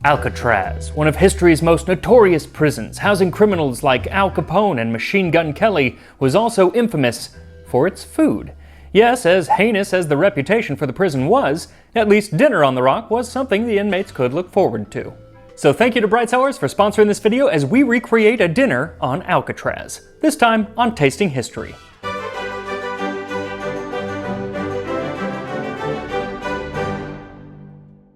Alcatraz, one of history's most notorious prisons, housing criminals like Al Capone and Machine Gun Kelly, was also infamous for its food. Yes, as heinous as the reputation for the prison was, at least dinner on the Rock was something the inmates could look forward to. So thank you to Bright Cellars for sponsoring this video as we recreate a dinner on Alcatraz, this time on Tasting History.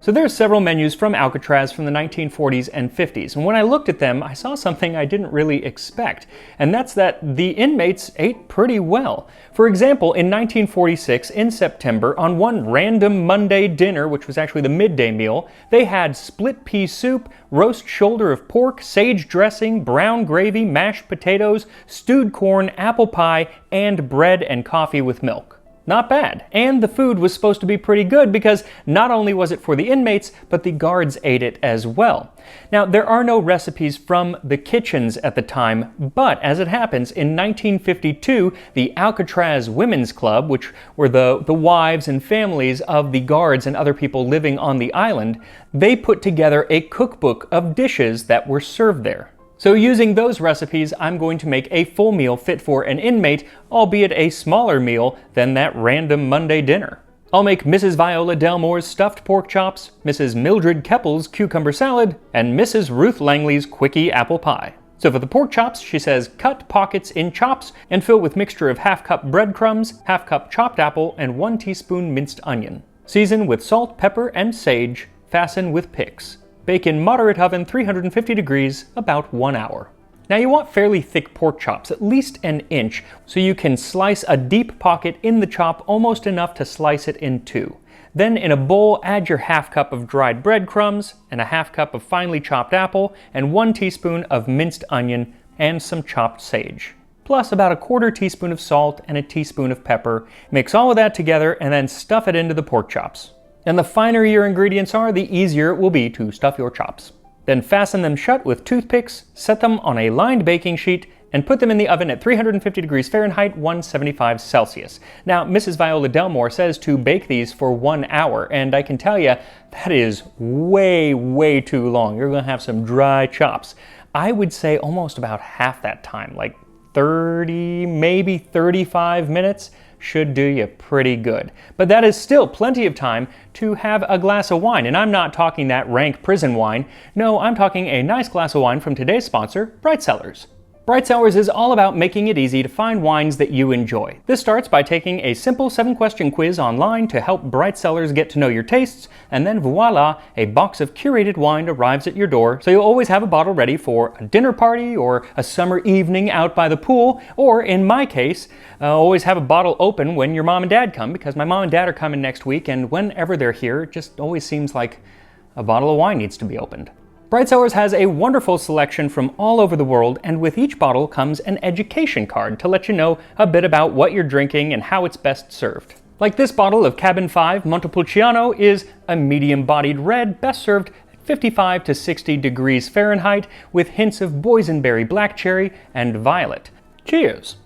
So there are several menus from Alcatraz from the 1940s and 50s, and when I looked at them, I saw something I didn't really expect, and that's that the inmates ate pretty well. For example, in 1946, in September, on one random Monday dinner, which was actually the midday meal, they had split pea soup, roast shoulder of pork, sage dressing, brown gravy, mashed potatoes, stewed corn, apple pie, and bread and coffee with milk. Not bad. And the food was supposed to be pretty good because not only was it for the inmates, but the guards ate it as well. Now, there are no recipes from the kitchens at the time, but as it happens, in 1952, the Alcatraz Women's Club, which were the wives and families of the guards and other people living on the island, they put together a cookbook of dishes that were served there. So using those recipes, I'm going to make a full meal fit for an inmate, albeit a smaller meal than that random Monday dinner. I'll make Mrs. Viola Delmore's stuffed pork chops, Mrs. Mildred Keppel's cucumber salad, and Mrs. Ruth Langley's Quickie apple pie. So for the pork chops, she says cut pockets in chops and fill with mixture of half cup breadcrumbs, half cup chopped apple, and 1 teaspoon minced onion. Season with salt, pepper, and sage. Fasten with picks. Bake in moderate oven 350 degrees, about 1 hour. Now you want fairly thick pork chops, at least an inch, so you can slice a deep pocket in the chop almost enough to slice it in two. Then in a bowl, add your half cup of dried breadcrumbs and a half cup of finely chopped apple and 1 teaspoon of minced onion and some chopped sage. Plus about a 1/4 teaspoon of salt and a teaspoon of pepper. Mix all of that together and then stuff it into the pork chops. And the finer your ingredients are, the easier it will be to stuff your chops. Then fasten them shut with toothpicks, set them on a lined baking sheet, and put them in the oven at 350 degrees Fahrenheit, 175 Celsius. Now, Mrs. Viola Delmore says to bake these for 1 hour, and I can tell you, that is way too long. You're gonna have some dry chops. I would say almost about half that time, like 30, maybe 35 minutes. Should do you pretty good. But that is still plenty of time to have a glass of wine, and I'm not talking that rank prison wine. No, I'm talking a nice glass of wine from today's sponsor, Bright Cellars. Bright Cellars is all about making it easy to find wines that you enjoy. This starts by taking a simple 7-question quiz online to help Bright Cellars get to know your tastes, and then voila, a box of curated wine arrives at your door, so you'll always have a bottle ready for a dinner party or a summer evening out by the pool, or in my case, always have a bottle open when your mom and dad come, because my mom and dad are coming next week, and whenever they're here, it just always seems like a bottle of wine needs to be opened. Bright Cellars has a wonderful selection from all over the world, and with each bottle comes an education card to let you know a bit about what you're drinking and how it's best served. Like this bottle of Cabin 5 Montepulciano is a medium-bodied red, best served at 55 to 60 degrees Fahrenheit with hints of boysenberry, black cherry, and violet. Cheers!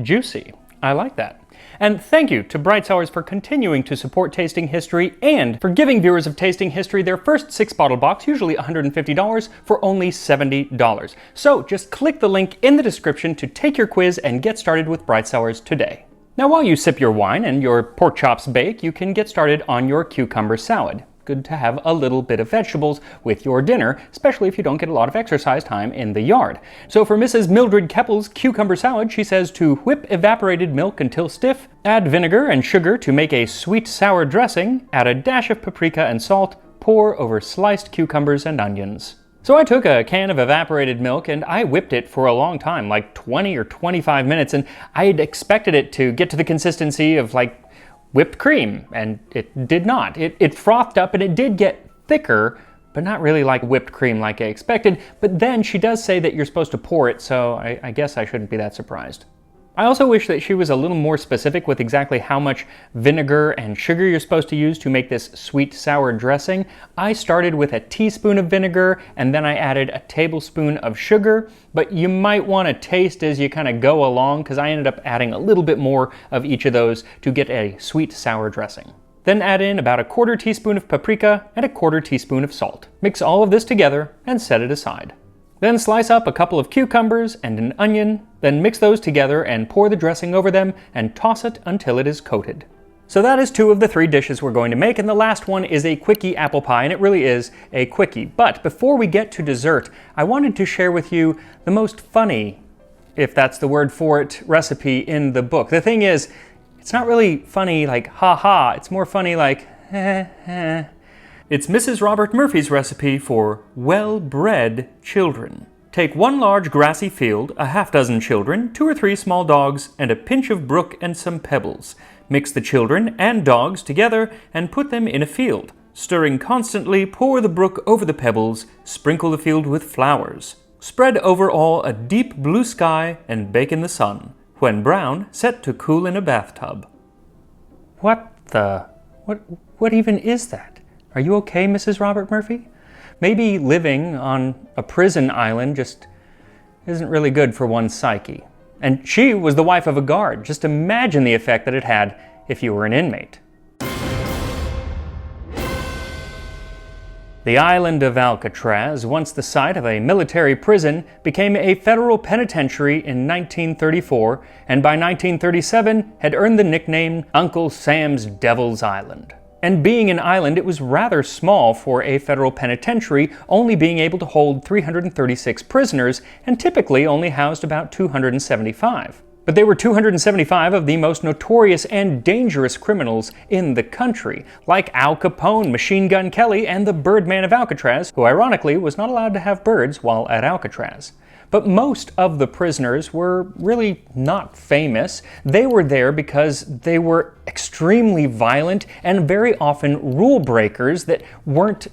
Juicy. I like that. And thank you to Bright Cellars for continuing to support Tasting History and for giving viewers of Tasting History their first 6-bottle box, usually $150, for only $70. So just click the link in the description to take your quiz and get started with Bright Cellars today. Now while you sip your wine and your pork chops bake, you can get started on your cucumber salad. Good to have a little bit of vegetables with your dinner, especially if you don't get a lot of exercise time in the yard. So for Mrs. Mildred Keppel's cucumber salad, she says to whip evaporated milk until stiff, add vinegar and sugar to make a sweet sour dressing, add a dash of paprika and salt, pour over sliced cucumbers and onions. So I took a can of evaporated milk and I whipped it for a long time, like 20 or 25 minutes, and I had expected it to get to the consistency of like whipped cream, and it did not. It frothed up and it did get thicker, but not really like whipped cream like I expected. But then she does say that you're supposed to pour it, so I guess I shouldn't be that surprised. I also wish that she was a little more specific with exactly how much vinegar and sugar you're supposed to use to make this sweet sour dressing. I started with a teaspoon of vinegar and then I added a tablespoon of sugar, but you might want to taste as you kind of go along because I ended up adding a little bit more of each of those to get a sweet sour dressing. Then add in about a quarter teaspoon of paprika and a quarter teaspoon of salt. Mix all of this together and set it aside. Then slice up a couple of cucumbers and an onion, then mix those together and pour the dressing over them and toss it until it is coated. So that is 2 of the 3 dishes we're going to make, and the last one is a Quickie apple pie, and it really is a Quickie. But before we get to dessert, I wanted to share with you the most funny, if that's the word for it, recipe in the book. The thing is, it's not really funny like ha ha, it's more funny like heh heh. It's Mrs. Robert Murphy's recipe for well-bred children. Take 1 large grassy field, a half-dozen children, 2 or 3 small dogs, and a pinch of brook and some pebbles. Mix the children and dogs together and put them in a field. Stirring constantly, pour the brook over the pebbles, sprinkle the field with flowers. Spread over all a deep blue sky and bake in the sun. When brown, set to cool in a bathtub. What even is that? Are you okay, Mrs. Robert Murphy? Maybe living on a prison island just isn't really good for one's psyche. And she was the wife of a guard. Just imagine the effect that it had if you were an inmate. The island of Alcatraz, once the site of a military prison, became a federal penitentiary in 1934, and by 1937 had earned the nickname Uncle Sam's Devil's Island. And being an island, it was rather small for a federal penitentiary, only being able to hold 336 prisoners, and typically only housed about 275. But they were 275 of the most notorious and dangerous criminals in the country, like Al Capone, Machine Gun Kelly, and the Birdman of Alcatraz, who ironically was not allowed to have birds while at Alcatraz. But most of the prisoners were really not famous. They were there because they were extremely violent and very often rule breakers that weren't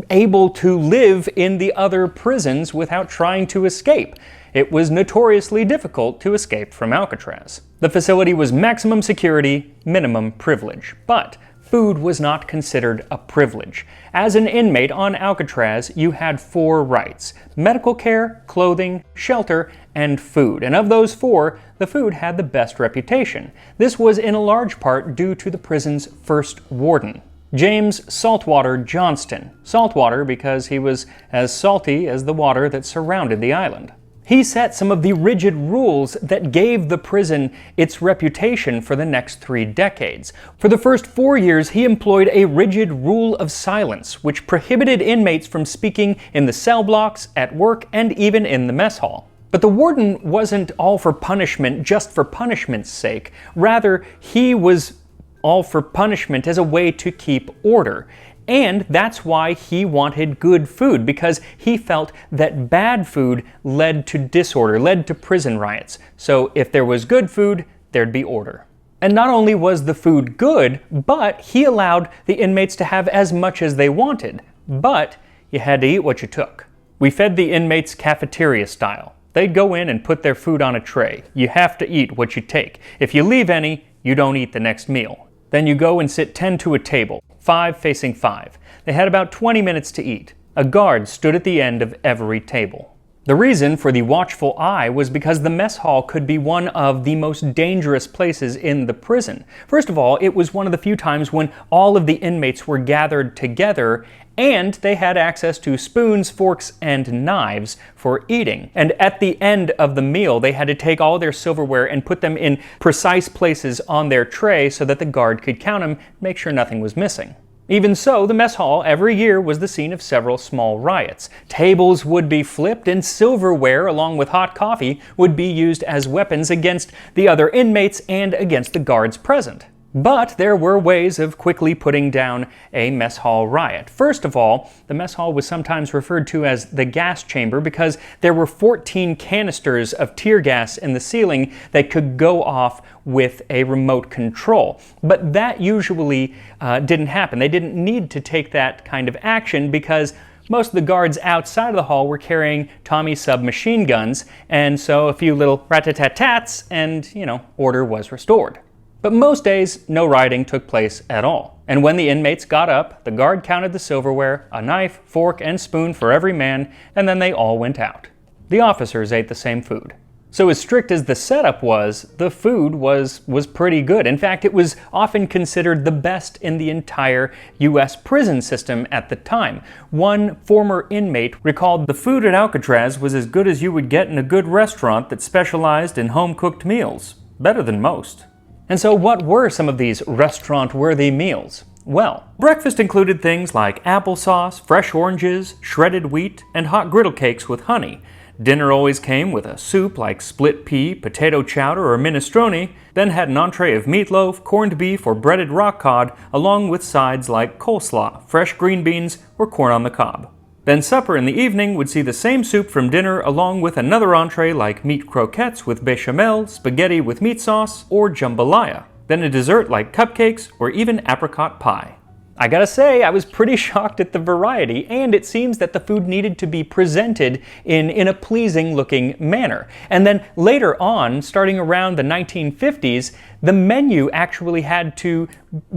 able to live in the other prisons without trying to escape. It was notoriously difficult to escape from Alcatraz. The facility was maximum security, minimum privilege, but food was not considered a privilege. As an inmate on Alcatraz, you had 4 rights: medical care, clothing, shelter, and food. And of those 4, the food had the best reputation. This was in a large part due to the prison's first warden, James Saltwater Johnston. Saltwater because he was as salty as the water that surrounded the island. He set some of the rigid rules that gave the prison its reputation for the next 3 decades. For the first 4 years, he employed a rigid rule of silence, which prohibited inmates from speaking in the cell blocks, at work, and even in the mess hall. But the warden wasn't all for punishment just for punishment's sake. Rather, he was all for punishment as a way to keep order. And that's why he wanted good food, because he felt that bad food led to disorder, led to prison riots. So if there was good food, there'd be order. And not only was the food good, but he allowed the inmates to have as much as they wanted. But you had to eat what you took. We fed the inmates cafeteria style. They'd go in and put their food on a tray. You have to eat what you take. If you leave any, you don't eat the next meal. Then you go and sit 10 to a table, 5 facing 5. They had about 20 minutes to eat. A guard stood at the end of every table. The reason for the watchful eye was because the mess hall could be one of the most dangerous places in the prison. First of all, it was one of the few times when all of the inmates were gathered together and they had access to spoons, forks, and knives for eating. And at the end of the meal, they had to take all their silverware and put them in precise places on their tray so that the guard could count them, make sure nothing was missing. Even so, the mess hall every year was the scene of several small riots. Tables would be flipped and silverware along with hot coffee would be used as weapons against the other inmates and against the guards present. But there were ways of quickly putting down a mess hall riot. First of all, the mess hall was sometimes referred to as the gas chamber because there were 14 canisters of tear gas in the ceiling that could go off with a remote control. But that usually didn't happen. They didn't need to take that kind of action because most of the guards outside of the hall were carrying Tommy submachine guns, and so a few little rat-tat-tats and, order was restored. But most days, no rioting took place at all. And when the inmates got up, the guard counted the silverware, a knife, fork, and spoon for every man, and then they all went out. The officers ate the same food. So as strict as the setup was, the food was pretty good. In fact, it was often considered the best in the entire US prison system at the time. One former inmate recalled, "The food at Alcatraz was as good as you would get in a good restaurant that specialized in home-cooked meals. Better than most." And so what were some of these restaurant-worthy meals? Well, breakfast included things like applesauce, fresh oranges, shredded wheat, and hot griddle cakes with honey. Dinner always came with a soup like split pea, potato chowder, or minestrone, then had an entree of meatloaf, corned beef, or breaded rock cod, along with sides like coleslaw, fresh green beans, or corn on the cob. Then supper in the evening would see the same soup from dinner along with another entree like meat croquettes with bechamel, spaghetti with meat sauce, or jambalaya. Then a dessert like cupcakes or even apricot pie. I gotta say, I was pretty shocked at the variety, and it seems that the food needed to be presented in a pleasing looking manner. And then later on, starting around the 1950s, the menu actually had to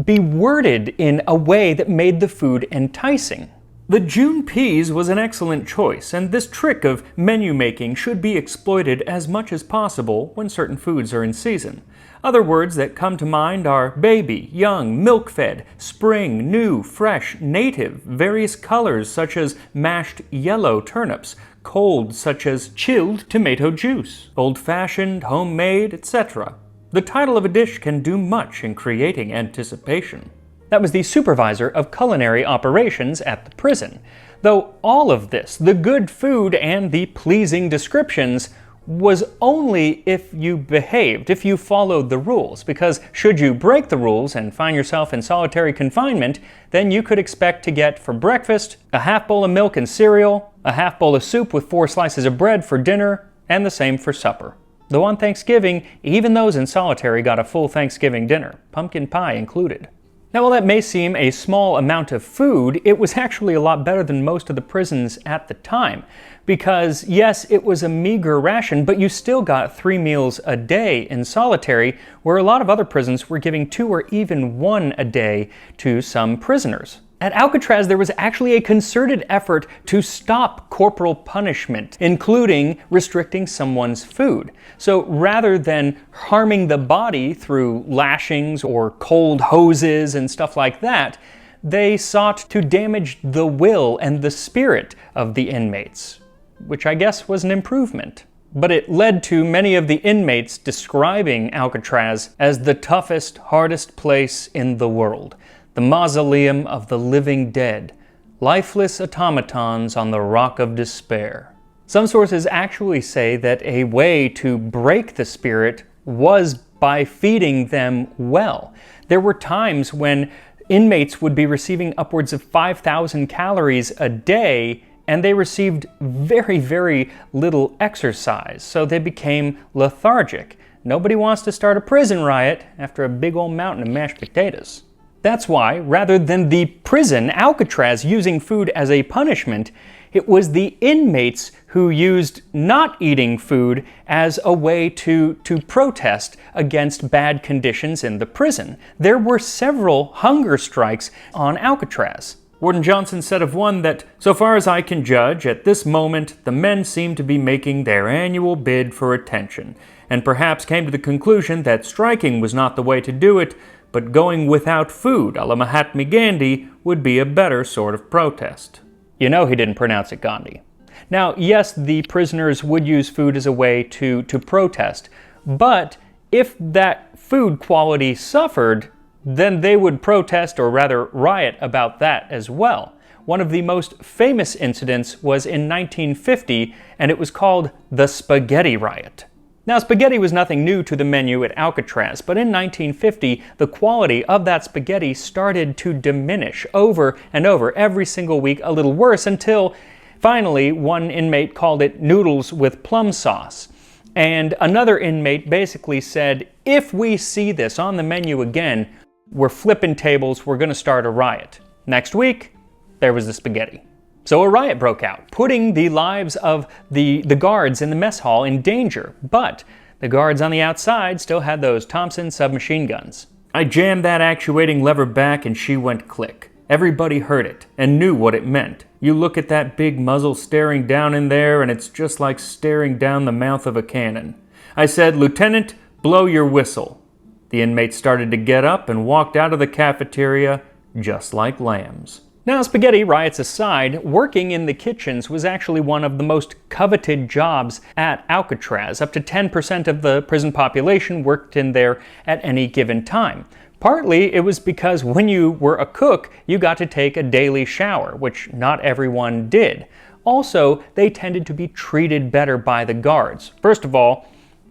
be worded in a way that made the food enticing. The June peas was an excellent choice, and this trick of menu making should be exploited as much as possible when certain foods are in season. Other words that come to mind are baby, young, milk-fed, spring, new, fresh, native, various colors such as mashed yellow turnips, cold such as chilled tomato juice, old-fashioned, homemade, etc. The title of a dish can do much in creating anticipation. That was the supervisor of culinary operations at the prison. Though all of this, the good food and the pleasing descriptions, was only if you behaved, if you followed the rules, because should you break the rules and find yourself in solitary confinement, then you could expect to get for breakfast a half bowl of milk and cereal, a half bowl of soup with 4 slices of bread for dinner, and the same for supper. Though on Thanksgiving, even those in solitary got a full Thanksgiving dinner, pumpkin pie included. Now, while that may seem a small amount of food, it was actually a lot better than most of the prisons at the time. Because, yes, it was a meager ration, but you still got 3 meals a day in solitary, where a lot of other prisons were giving 2 or even 1 a day to some prisoners. At Alcatraz, there was actually a concerted effort to stop corporal punishment, including restricting someone's food. So rather than harming the body through lashings or cold hoses and stuff like that, they sought to damage the will and the spirit of the inmates, which I guess was an improvement. But it led to many of the inmates describing Alcatraz as the toughest, hardest place in the world. The mausoleum of the living dead, lifeless automatons on the rock of despair. Some sources actually say that a way to break the spirit was by feeding them well. There were times when inmates would be receiving upwards of 5,000 calories a day, and they received very, very little exercise, so they became lethargic. Nobody wants to start a prison riot after a big old mountain of mashed potatoes. That's why, rather than the prison, Alcatraz, using food as a punishment, it was the inmates who used not eating food as a way to protest against bad conditions in the prison. There were several hunger strikes on Alcatraz. Warden Johnson said of one that, "So far as I can judge, at this moment, the men seem to be making their annual bid for attention, and perhaps came to the conclusion that striking was not the way to do it, but going without food, a la Mahatma Gandhi, would be a better sort of protest." You know he didn't pronounce it Gandhi. Now, yes, the prisoners would use food as a way to protest, but if that food quality suffered, then they would protest, or rather riot, about that as well. One of the most famous incidents was in 1950, and it was called the Spaghetti Riot. Now, spaghetti was nothing new to the menu at Alcatraz, but in 1950, the quality of that spaghetti started to diminish over and over, every single week a little worse, until finally one inmate called it noodles with plum sauce. And another inmate basically said, if we see this on the menu again, we're flipping tables, we're going to start a riot. Next week, there was the spaghetti. So a riot broke out, putting the lives of the guards in the mess hall in danger, but the guards on the outside still had those Thompson submachine guns. I jammed that actuating lever back and she went click. Everybody heard it and knew what it meant. You look at that big muzzle staring down in there and it's just like staring down the mouth of a cannon. I said, "Lieutenant, blow your whistle." The inmates started to get up and walked out of the cafeteria just like lambs. Now, spaghetti riots aside, working in the kitchens was actually one of the most coveted jobs at Alcatraz. Up to 10% of the prison population worked in there at any given time. Partly, it was because when you were a cook, you got to take a daily shower, which not everyone did. Also, they tended to be treated better by the guards. First of all,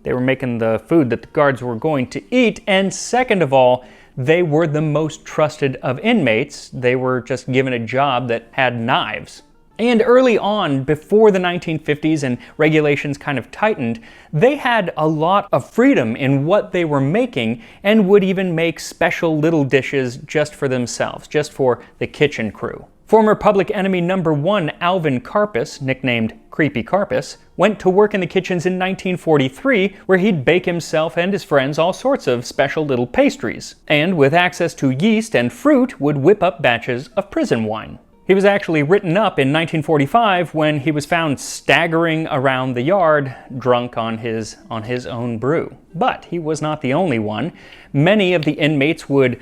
they were making the food that the guards were going to eat, and second of all, they were the most trusted of inmates. They were just given a job that had knives. And early on, before the 1950s and regulations kind of tightened, they had a lot of freedom in what they were making and would even make special little dishes just for themselves, just for the kitchen crew. Former public enemy number 1, Alvin Karpis, nicknamed Creepy Karpis, went to work in the kitchens in 1943, where he'd bake himself and his friends all sorts of special little pastries, and with access to yeast and fruit would whip up batches of prison wine. He was actually written up in 1945 when he was found staggering around the yard, drunk on his own brew. But he was not the only one. Many of the inmates would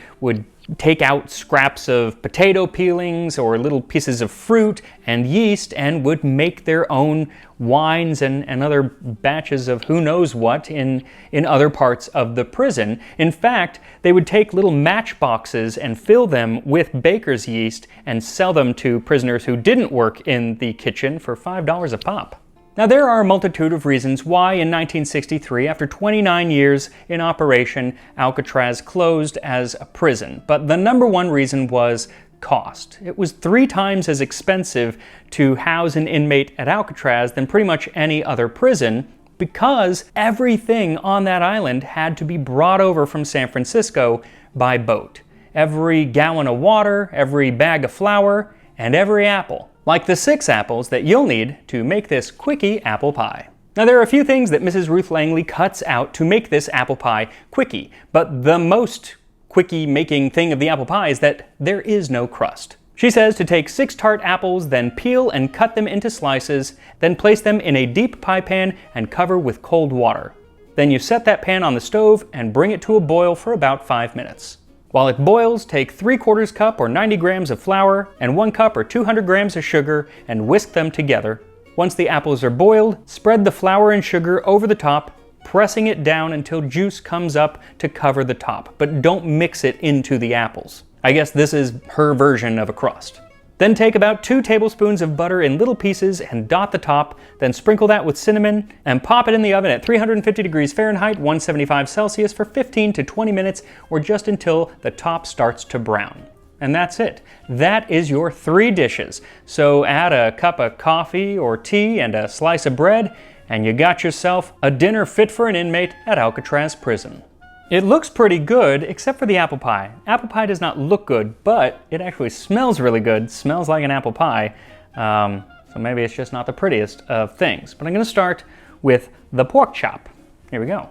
take out scraps of potato peelings or little pieces of fruit and yeast and would make their own wines and other batches of who knows what in other parts of the prison. In fact, they would take little matchboxes and fill them with baker's yeast and sell them to prisoners who didn't work in the kitchen for $5 a pop. Now, there are a multitude of reasons why in 1963, after 29 years in operation, Alcatraz closed as a prison. But the number one reason was cost. It was 3 times as expensive to house an inmate at Alcatraz than pretty much any other prison, because everything on that island had to be brought over from San Francisco by boat. Every gallon of water, every bag of flour, and every apple. Like the 6 apples that you'll need to make this Quickie apple pie. Now, there are a few things that Mrs. Ruth Langley cuts out to make this apple pie Quickie, but the most Quickie making thing of the apple pie is that there is no crust. She says to take 6 tart apples, then peel and cut them into slices, then place them in a deep pie pan and cover with cold water. Then you set that pan on the stove and bring it to a boil for about 5 minutes. While it boils, take 3/4 cup or 90 grams of flour and 1 cup or 200 grams of sugar and whisk them together. Once the apples are boiled, spread the flour and sugar over the top, pressing it down until juice comes up to cover the top, but don't mix it into the apples. I guess this is her version of a crust. Then take about 2 tablespoons of butter in little pieces and dot the top, then sprinkle that with cinnamon and pop it in the oven at 350 degrees Fahrenheit, 175 Celsius for 15 to 20 minutes or just until the top starts to brown. And that's it. That is your 3 dishes. So add a cup of coffee or tea and a slice of bread, and you got yourself a dinner fit for an inmate at Alcatraz prison. It looks pretty good, except for the apple pie. Apple pie does not look good, but it actually smells really good. Smells like an apple pie. So maybe it's just not the prettiest of things. But I'm going to start with the pork chop. Here we go.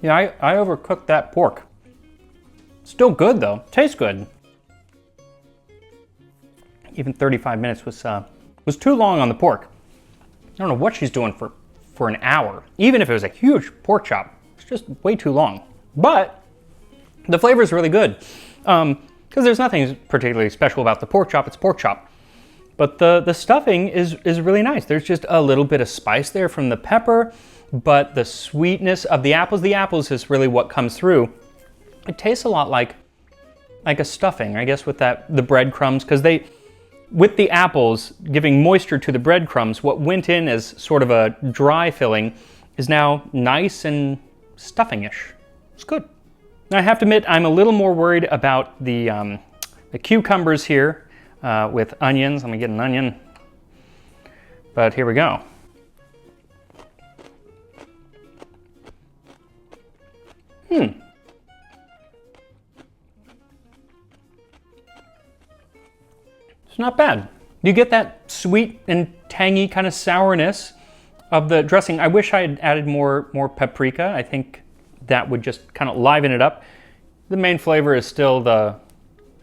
Yeah, I overcooked that pork. Still good though. Tastes good. Even 35 minutes was too long on the pork. I don't know what she's doing for an hour. Even if it was a huge pork chop, it's just way too long. But the flavor is really good. Because there's nothing particularly special about the pork chop, it's pork chop. But the stuffing is really nice. There's just a little bit of spice there from the pepper, but the sweetness of the apples is really what comes through. It tastes a lot like a stuffing, I guess, with the breadcrumbs, because with the apples giving moisture to the breadcrumbs, what went in as sort of a dry filling is now nice and stuffing-ish. It's good. Now, I have to admit, I'm a little more worried about the cucumbers here with onions. Let me get an onion. But here we go. It's not bad. You get that sweet and tangy kind of sourness of the dressing. I wish I had added more paprika. I think that would just kind of liven it up. The main flavor is still the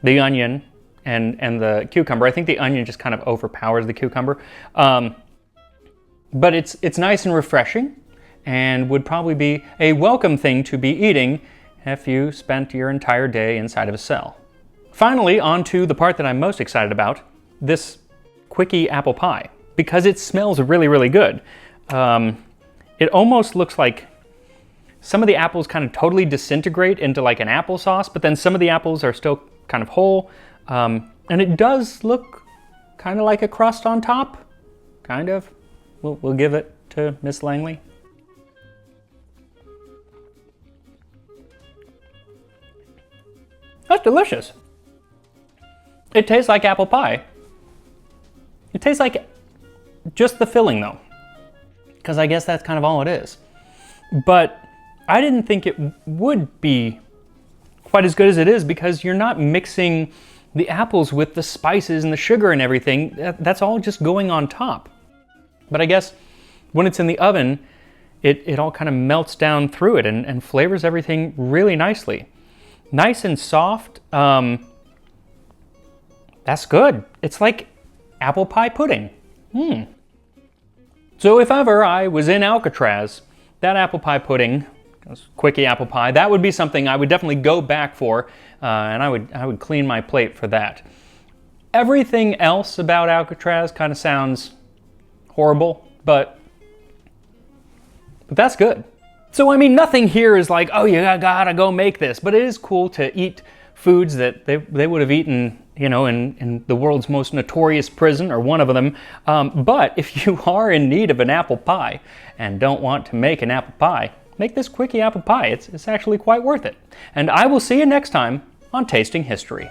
the onion and the cucumber. I think the onion just kind of overpowers the cucumber. But it's nice and refreshing, and would probably be a welcome thing to be eating if you spent your entire day inside of a cell. Finally, on to the part that I'm most excited about, this Quickie apple pie, because it smells really, really good. It almost looks like some of the apples kind of totally disintegrate into like an applesauce, but then some of the apples are still kind of whole. And it does look kind of like a crust on top, kind of. We'll give it to Miss Langley. That's delicious. It tastes like apple pie. It tastes like just the filling though, because I guess that's kind of all it is. But I didn't think it would be quite as good as it is, because you're not mixing the apples with the spices and the sugar and everything. That's all just going on top. But I guess when it's in the oven, it all kind of melts down through it and flavors everything really nicely. Nice and soft. That's good. It's like apple pie pudding. So if ever I was in Alcatraz, that apple pie pudding, Quickie apple pie, that would be something I would definitely go back for, and I would clean my plate for that. Everything else about Alcatraz kind of sounds horrible, but that's good. So I mean, nothing here is like, oh, you gotta go make this, but it is cool to eat foods that they would have eaten, you know, in the world's most notorious prison, or one of them. But if you are in need of an apple pie and don't want to make an apple pie, make this Quickie apple pie. It's actually quite worth it. And I will see you next time on Tasting History.